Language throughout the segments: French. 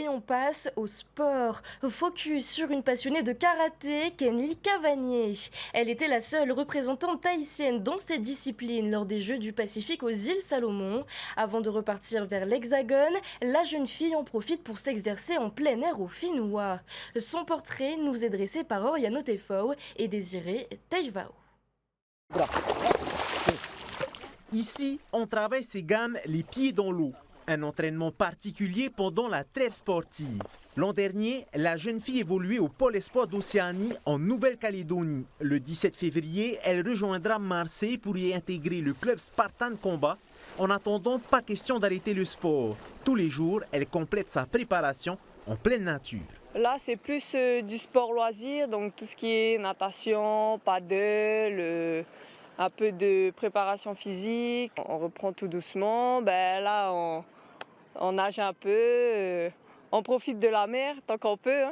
Et on passe au sport. Focus sur une passionnée de karaté, Kenly Cavanier. Elle était la seule représentante tahitienne dans cette discipline lors des Jeux du Pacifique aux îles Salomon. Avant de repartir vers l'Hexagone, la jeune fille en profite pour s'exercer en plein air au Finnois. Son portrait nous est dressé par Oriano Tefau et Désiré Teivao. Ici, on travaille ses gammes les pieds dans l'eau. Un entraînement particulier pendant la trêve sportive. L'an dernier, la jeune fille évoluait au Pôle Espoir d'Océanie en Nouvelle-Calédonie. Le 17 février, elle rejoindra Marseille pour y intégrer le club Spartan Combat. En attendant, pas question d'arrêter le sport. Tous les jours, elle complète sa préparation en pleine nature. Là, c'est plus du sport loisir, donc tout ce qui est natation, paddle, un peu de préparation physique. On reprend tout doucement. Là, on nage un peu, on profite de la mer tant qu'on peut.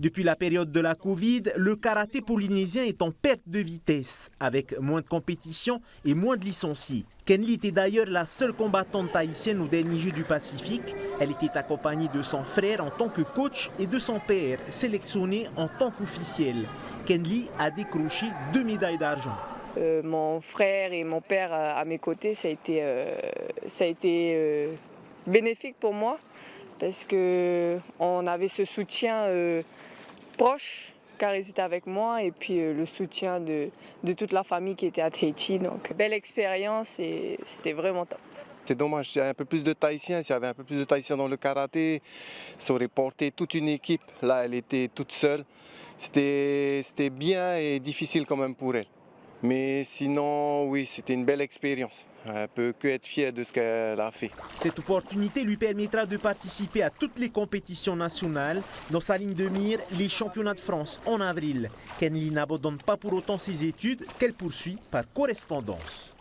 Depuis la période de la Covid, le karaté polynésien est en perte de vitesse, avec moins de compétition et moins de licenciés. Kenly était d'ailleurs la seule combattante tahitienne au dernier Jeux du Pacifique. Elle était accompagnée de son frère en tant que coach et de son père, sélectionné en tant qu'officiel. Kenly a décroché 2 médailles d'argent. Mon frère et mon père à mes côtés, ça a été bénéfique pour moi parce qu'on avait ce soutien proche car ils étaient avec moi et puis le soutien de toute la famille qui était à Tahiti. Donc belle expérience et c'était vraiment top. C'est dommage, il y a un peu plus de Tahitiens. S'il y avait un peu plus de Tahitiens dans le karaté, ça aurait porté toute une équipe. Là, elle était toute seule. C'était bien et difficile quand même pour elle. Mais sinon, oui, c'était une belle expérience. Elle ne peut que être fière de ce qu'elle a fait. Cette opportunité lui permettra de participer à toutes les compétitions nationales. Dans sa ligne de mire, les championnats de France en avril. Kenly n'abandonne pas pour autant ses études qu'elle poursuit par correspondance.